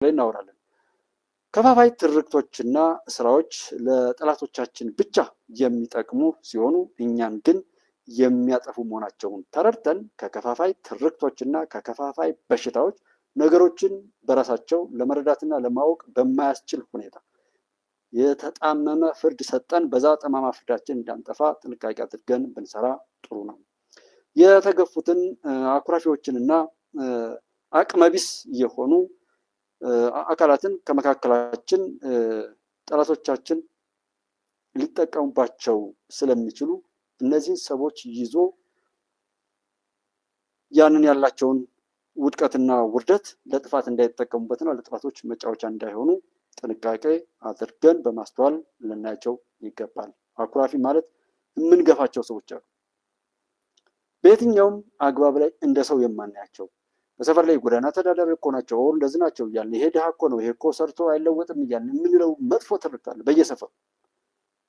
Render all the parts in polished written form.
ላይ እናወራለን። ከፋፋይ ትርክቶችና ስራዎች ለጠላቶቻችን ብቻ የሚጠቅሙ ሲሆኑ እኛን ግን የሚያጠፉ መሆናቸውን ተረድተን ከከፋፋይ ትርክቶችና ከከፋፋይ በሽታዎች ነገሮችን በራሳቸው ለመረዳትና ለማወቅ በማያስችል ሁኔታ የተጣመመ ፍርድ ሰጠን በዛ ጠማማ ፍርዳችን እንዳንጠፋ ጥንቃቄ አድርገን ብንሰራ ጥሩ ነው። የተገፉትን አኩራፊዎችንና አቅመቢስ የሆኑ አካላትን ከመካከላችን ጠላቶቻችን ሊጠቀሙባቸው ስለሚችሉ እነዚህን ሰዎች ይዞ ያንን ያላቸውን ውድቀትና ውርደት ለጥፋት እንዳይጠቀሙበትና ለጥፋቶች መጫወቻ እንዳይሆኑ ጥንቃቄ አድርገን በማስተዋል ልናያቸው ይገባል። አኩራፊ ማለት የምንገፋቸው ሰዎች አሉ። በየትኛውም አግባብ ላይ እንደ ሰው የማናያቸው በሰፈር ላይ ጎዳና ተዳዳሪ እኮ ናቸው፣ እንደዚህ ናቸው እያልን ይሄ ድሃ እኮ ነው፣ ይሄ እኮ ሰርቶ አይለወጥም እያልን የምንለው መጥፎ ትርክት አለ በየሰፈሩ።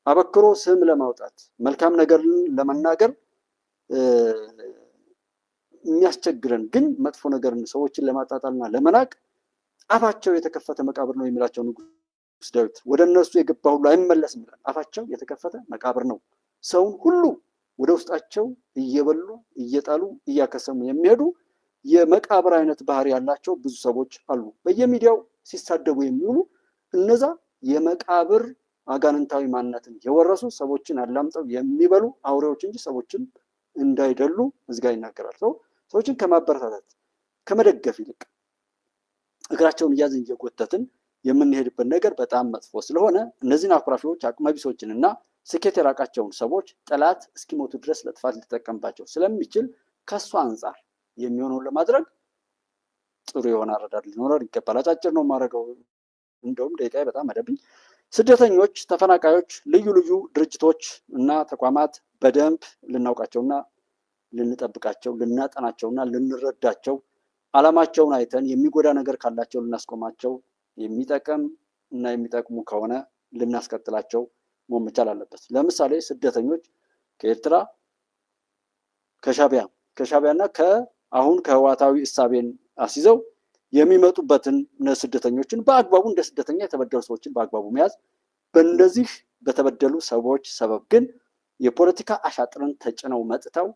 አበክሮ ስም ለማውጣት መልካም ነገር ለመናገር የሚያስቸግረን ግን መጥፎ ነገርን ሰዎችን ለማጣጣልና ለመናቅ አፋቸው የተከፈተ መቃብር ነው የሚላቸው ንጉሥ ዳዊት ወደ እነሱ የገባ ሁሉ አይመለስም ይላል። አፋቸው የተከፈተ መቃብር ነው። ሰውን ሁሉ ወደ ውስጣቸው እየበሉ እየጣሉ እያከሰሙ የሚሄዱ የመቃብር አይነት ባህሪ ያላቸው ብዙ ሰዎች አሉ። በየሚዲያው ሲሳደቡ የሚውሉ እነዛ የመቃብር አጋንንታዊ ማንነትን የወረሱ ሰዎችን አላምጠው የሚበሉ አውሬዎች እንጂ ሰዎችን እንዳይደሉ እዚህ ጋር ይናገራል። ሰዎችን ከማበረታታት ከመደገፍ ይልቅ እግራቸውን እያዝን እየጎተትን የምንሄድበት ነገር በጣም መጥፎ ስለሆነ እነዚህን አኩራፊዎች አቅመቢሶችን እና ስኬት የራቃቸውን ሰዎች ጠላት እስኪሞቱ ድረስ ለጥፋት ሊጠቀምባቸው ስለሚችል ከእሱ አንጻር የሚሆነውን ለማድረግ ጥሩ የሆነ አረዳድ ሊኖረን ይገባል። አጫጭር ነው የማደርገው፣ እንደውም ደቂቃ በጣም አደብኝ። ስደተኞች፣ ተፈናቃዮች ልዩ ልዩ ድርጅቶች እና ተቋማት በደንብ ልናውቃቸውና ልንጠብቃቸው ልናጠናቸውና ልንረዳቸው ዓላማቸውን አይተን የሚጎዳ ነገር ካላቸው ልናስቆማቸው የሚጠቅም እና የሚጠቅሙ ከሆነ ልናስቀጥላቸው መሆን መቻል አለበት። ለምሳሌ ስደተኞች ከኤርትራ ከሻቢያና አሁን ከህዋታዊ እሳቤን አስይዘው የሚመጡበትን ስደተኞችን በአግባቡ እንደ ስደተኛ የተበደሉ ሰዎችን በአግባቡ መያዝ፣ በእንደዚህ በተበደሉ ሰዎች ሰበብ ግን የፖለቲካ አሻጥርን ተጭነው መጥተው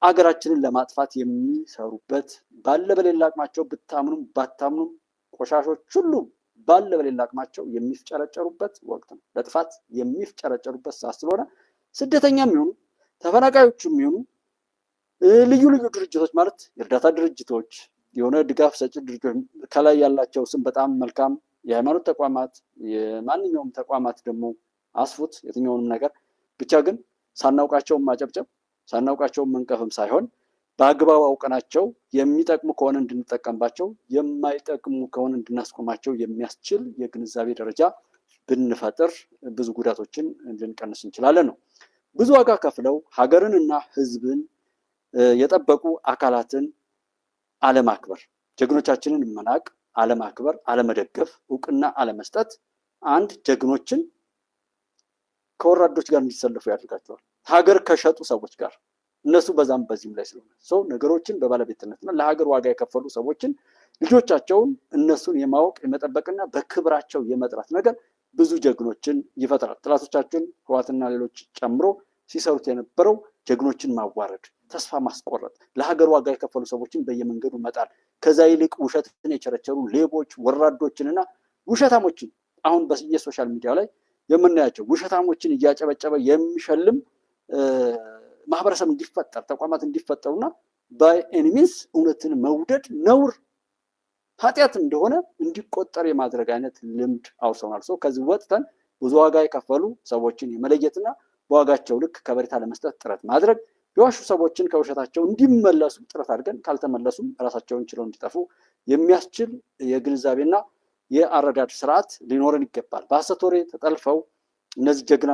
አገራችንን ለማጥፋት የሚሰሩበት ባለ በሌላ አቅማቸው ብታምኑም ባታምኑም ቆሻሾች ሁሉ ባለ በሌላ አቅማቸው የሚፍጨረጨሩበት ወቅት ነው። ለጥፋት የሚፍጨረጨሩበት ሰዓት ስለሆነ ስደተኛም ይሁኑ ተፈናቃዮችም ይሁኑ ልዩ ልዩ ድርጅቶች ማለት የእርዳታ ድርጅቶች፣ የሆነ ድጋፍ ሰጪ ድርጅቶች ከላይ ያላቸው ስም በጣም መልካም የሃይማኖት ተቋማት፣ የማንኛውም ተቋማት ደግሞ አስፉት የትኛውንም ነገር ብቻ ግን ሳናውቃቸውን ማጨብጨብ ሳናውቃቸውን መንቀፍም ሳይሆን በአግባቡ አውቀናቸው የሚጠቅሙ ከሆነ እንድንጠቀምባቸው የማይጠቅሙ ከሆነ እንድናስቆማቸው የሚያስችል የግንዛቤ ደረጃ ብንፈጥር ብዙ ጉዳቶችን ልንቀንስ እንችላለን ነው። ብዙ ዋጋ ከፍለው ሀገርን እና ሕዝብን የጠበቁ አካላትን አለማክበር፣ ጀግኖቻችንን መናቅ፣ አለማክበር፣ አለመደገፍ፣ እውቅና አለመስጠት አንድ ጀግኖችን ከወራዶች ጋር እንዲሰለፉ ያደርጋቸዋል። ሀገር ከሸጡ ሰዎች ጋር እነሱ በዛም በዚህም ላይ ስለሆነ ሰው ነገሮችን በባለቤትነትና ለሀገር ዋጋ የከፈሉ ሰዎችን ልጆቻቸውን እነሱን የማወቅ የመጠበቅና በክብራቸው የመጥራት ነገር ብዙ ጀግኖችን ይፈጥራል። ጠላቶቻችን ህወሓትና ሌሎች ጨምሮ ሲሰሩት የነበረው ጀግኖችን ማዋረድ፣ ተስፋ ማስቆረጥ፣ ለሀገር ዋጋ የከፈሉ ሰዎችን በየመንገዱ መጣል፣ ከዛ ይልቅ ውሸትን የቸረቸሩ ሌቦች ወራዶችንና ውሸታሞችን አሁን በየሶሻል ሚዲያ ላይ የምናያቸው ውሸታሞችን እያጨበጨበ የሚሸልም ማህበረሰብ እንዲፈጠር ተቋማት እንዲፈጠሩና በኤኒሚንስ እውነትን መውደድ ነውር ኃጢአት እንደሆነ እንዲቆጠር የማድረግ አይነት ልምድ አውርሰውናል። ሰው ከዚህ ወጥተን ብዙ ዋጋ የከፈሉ ሰዎችን የመለየትና በዋጋቸው ልክ ከበሬታ ለመስጠት ጥረት ማድረግ፣ የዋሹ ሰዎችን ከውሸታቸው እንዲመለሱ ጥረት አድርገን ካልተመለሱም ራሳቸውን ችለው እንዲጠፉ የሚያስችል የግንዛቤና የአረዳድ ስርዓት ሊኖረን ይገባል። በሐሰት ወሬ ተጠልፈው እነዚህ ጀግና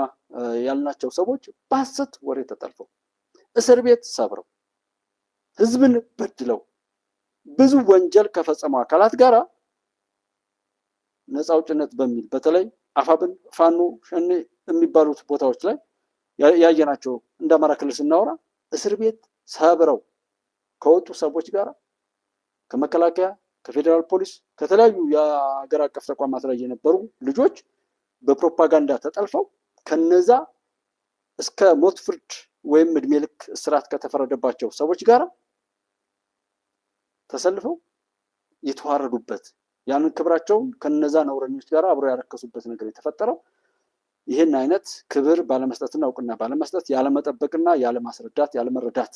ያልናቸው ሰዎች በሐሰት ወሬ ተጠልፈው እስር ቤት ሰብረው ህዝብን በድለው ብዙ ወንጀል ከፈጸሙ አካላት ጋር ነፃ አውጭነት በሚል በተለይ አፋብን፣ ፋኖ፣ ሸኔ የሚባሉት ቦታዎች ላይ ያየናቸው እንደ አማራ ክልል ስናወራ እስር ቤት ሰብረው ከወጡ ሰዎች ጋር ከመከላከያ ከፌዴራል ፖሊስ ከተለያዩ የሀገር አቀፍ ተቋማት ላይ የነበሩ ልጆች በፕሮፓጋንዳ ተጠልፈው ከነዛ እስከ ሞት ፍርድ ወይም እድሜ ልክ እስራት ከተፈረደባቸው ሰዎች ጋር ተሰልፈው የተዋረዱበት ያንን ክብራቸውን ከነዛ ነውረኞች ጋር አብረው ያረከሱበት ነገር የተፈጠረው ይህን አይነት ክብር ባለመስጠትና እውቅና ባለመስጠት ያለመጠበቅና ያለማስረዳት ያለመረዳት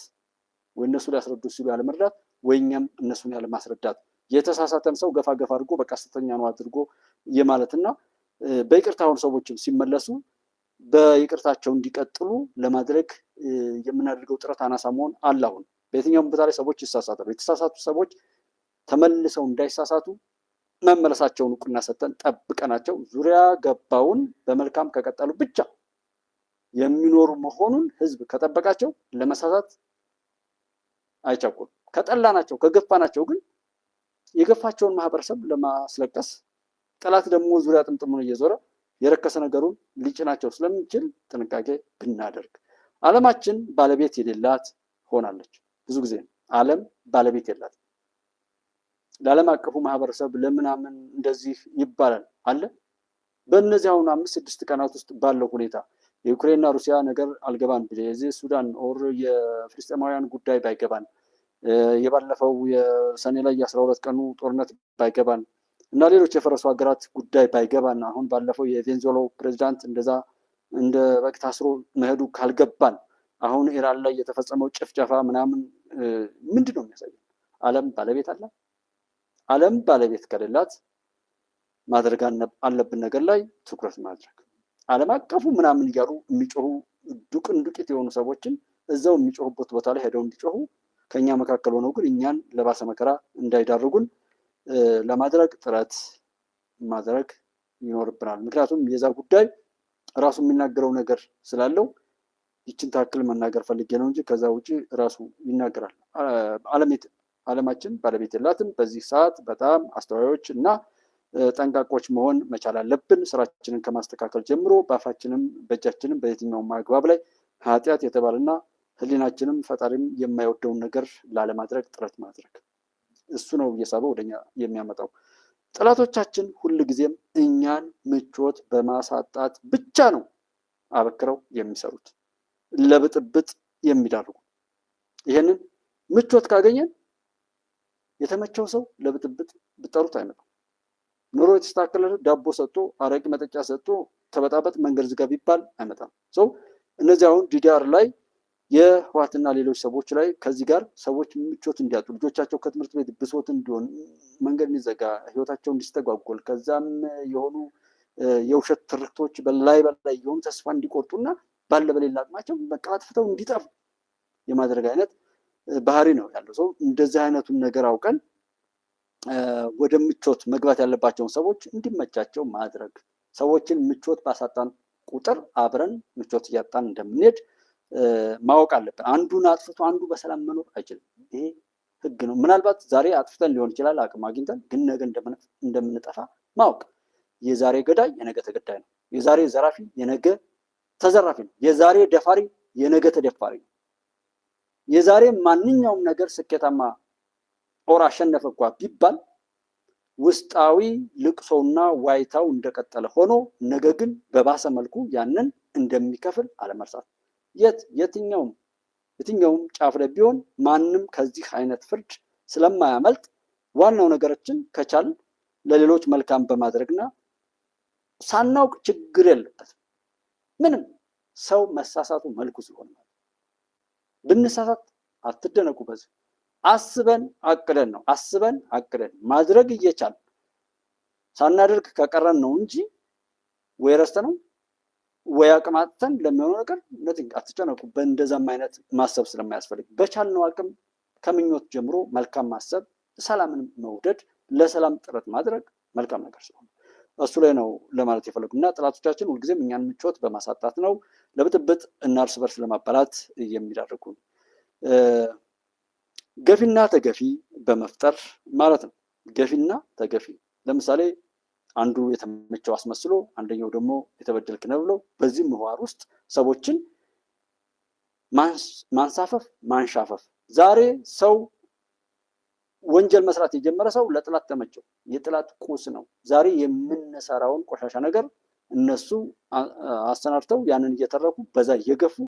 ወይ እነሱ ሊያስረዱ ሲሉ ያለመረዳት ወይ እኛም እነሱን ያለማስረዳት የተሳሳተን ሰው ገፋ ገፋ አድርጎ በቃ ስተኛ ነው አድርጎ የማለትና በይቅርታውን ሰዎችም ሲመለሱ በይቅርታቸው እንዲቀጥሉ ለማድረግ የምናደርገው ጥረት አናሳ መሆን አለ። አሁን በየትኛውም ቦታ ላይ ሰዎች ይሳሳታሉ። የተሳሳቱ ሰዎች ተመልሰው እንዳይሳሳቱ መመለሳቸውን እውቅና ሰጥተን ጠብቀናቸው ዙሪያ ገባውን በመልካም ከቀጠሉ ብቻ የሚኖሩ መሆኑን ህዝብ ከጠበቃቸው ለመሳሳት አይቸኩልም። ከጠላናቸው ከገፋናቸው ግን የገፋቸውን ማህበረሰብ ለማስለቀስ ጠላት ደግሞ ዙሪያ ጥምጥሙን እየዞረ የረከሰ ነገሩን ሊጭናቸው ስለሚችል ጥንቃቄ ብናደርግ። ዓለማችን ባለቤት የሌላት ሆናለች። ብዙ ጊዜ ዓለም ባለቤት የላት። ለዓለም አቀፉ ማህበረሰብ ለምናምን እንደዚህ ይባላል አለ። በእነዚህ አሁን 5-6 ቀናት ውስጥ ባለው ሁኔታ የዩክሬንና ሩሲያ ነገር አልገባን ቢል የዚህ ሱዳን ኦር የፍልስጤማውያን ጉዳይ ባይገባን የባለፈው የሰኔ ላይ የ12 ቀኑ ጦርነት ባይገባን እና ሌሎች የፈረሱ ሀገራት ጉዳይ ባይገባን አሁን ባለፈው የቬንዙዌላው ፕሬዚዳንት እንደዛ እንደ በግ ታስሮ መሄዱ ካልገባን አሁን ኢራን ላይ የተፈጸመው ጭፍጨፋ ምናምን ምንድን ነው የሚያሳየው? ዓለም ባለቤት አለ። ዓለም ባለቤት ከሌላት ማድረግ አለብን ነገር ላይ ትኩረት ማድረግ። ዓለም አቀፉ ምናምን እያሉ የሚጮሁ ዱቅን ዱቂት የሆኑ ሰዎችን እዛው የሚጮሁበት ቦታ ላይ ሄደው እንዲጮሁ ከኛ መካከል ሆነው ግን እኛን ለባሰ መከራ እንዳይዳርጉን ለማድረግ ጥረት ማድረግ ይኖርብናል። ምክንያቱም የዛ ጉዳይ ራሱ የሚናገረው ነገር ስላለው ይችን ታክል መናገር ፈልጌ ነው እንጂ ከዛ ውጪ ራሱ ይናገራል። ዓለማችን ባለቤት የላትም። በዚህ ሰዓት በጣም አስተዋዮች እና ጠንቃቆች መሆን መቻል አለብን። ስራችንን ከማስተካከል ጀምሮ በአፋችንም በእጃችንም በየትኛውም አግባብ ላይ ኃጢአት የተባለና ህሊናችንም ፈጣሪም የማይወደውን ነገር ላለማድረግ ጥረት ማድረግ እሱ ነው እየሳበው ወደኛ የሚያመጣው። ጠላቶቻችን ሁል ጊዜም እኛን ምቾት በማሳጣት ብቻ ነው አበክረው የሚሰሩት፣ ለብጥብጥ የሚዳርጉ። ይሄንን ምቾት ካገኘን የተመቸው ሰው ለብጥብጥ ብጠሩት አይመጣም። ኑሮ የተስተካከለ ዳቦ ሰጥቶ አረቂ መጠጫ ሰጥቶ ተበጣበጥ መንገድ ዝጋ ቢባል አይመጣም። እነዚህ አሁን ዲዲአር ላይ የህወሓትና ሌሎች ሰዎች ላይ ከዚህ ጋር ሰዎች ምቾት እንዲያጡ ልጆቻቸው ከትምህርት ቤት ብሶት እንዲሆን መንገድ እንዲዘጋ ህይወታቸው እንዲስተጓጎል ከዛም የሆኑ የውሸት ትርክቶች በላይ የሆኑ ተስፋ እንዲቆርጡና ባለ በሌላ አቅማቸው በቃ አጥፍተው እንዲጠፉ የማድረግ አይነት ባህሪ ነው ያለው ሰው። እንደዚህ አይነቱን ነገር አውቀን ወደ ምቾት መግባት ያለባቸውን ሰዎች እንዲመቻቸው ማድረግ። ሰዎችን ምቾት ባሳጣን ቁጥር አብረን ምቾት እያጣን እንደምንሄድ ማወቅ አለብን። አንዱን አጥፍቶ አንዱ በሰላም መኖር አይችልም። ይሄ ህግ ነው። ምናልባት ዛሬ አጥፍተን ሊሆን ይችላል አቅም አግኝተን፣ ግን ነገ እንደምንጠፋ ማወቅ። የዛሬ ገዳይ የነገ ተገዳይ ነው። የዛሬ ዘራፊ የነገ ተዘራፊ ነው። የዛሬ ደፋሪ የነገ ተደፋሪ ነው። የዛሬ ማንኛውም ነገር ስኬታማ ጦር አሸነፈ እንኳ ቢባል ውስጣዊ ልቅሶና ዋይታው እንደቀጠለ ሆኖ ነገ ግን በባሰ መልኩ ያንን እንደሚከፍል አለመርሳት። የትኛውም ጫፍ ላይ ቢሆን ማንም ከዚህ አይነት ፍርድ ስለማያመልጥ ዋናው ነገራችን ከቻል ለሌሎች መልካም በማድረግና ሳናውቅ ችግር የለበትም። ምንም ሰው መሳሳቱ መልኩ ስለሆነ ብንሳሳት አትደነቁ። በዚህ አስበን አቅደን ነው ማድረግ እየቻል ሳናደርግ ከቀረን ነው እንጂ ወይ ረስተነው ወይ አቅማተን ለሚሆነው ነገር አትጨነቁ። በእንደዛም አይነት ማሰብ ስለማያስፈልግ በቻልነው አቅም ከምኞት ጀምሮ መልካም ማሰብ፣ ሰላምን መውደድ፣ ለሰላም ጥረት ማድረግ መልካም ነገር ስለሆነ እሱ ላይ ነው ለማለት የፈለጉ እና ጠላቶቻችን ሁልጊዜም እኛን ምቾት በማሳጣት ነው ለብጥብጥ እና እርስ በርስ ለማባላት የሚዳርጉ ገፊና ተገፊ በመፍጠር ማለት ነው። ገፊና ተገፊ ለምሳሌ አንዱ የተመቸው አስመስሎ አንደኛው ደግሞ የተበደልክ ነው ብሎ በዚህ ምህዋር ውስጥ ሰዎችን ማንሳፈፍ ማንሻፈፍ። ዛሬ ሰው ወንጀል መስራት የጀመረ ሰው ለጥላት ተመቸው፣ የጥላት ቁስ ነው። ዛሬ የምንሰራውን ቆሻሻ ነገር እነሱ አሰናድተው ያንን እየተረኩ በዛ እየገፉ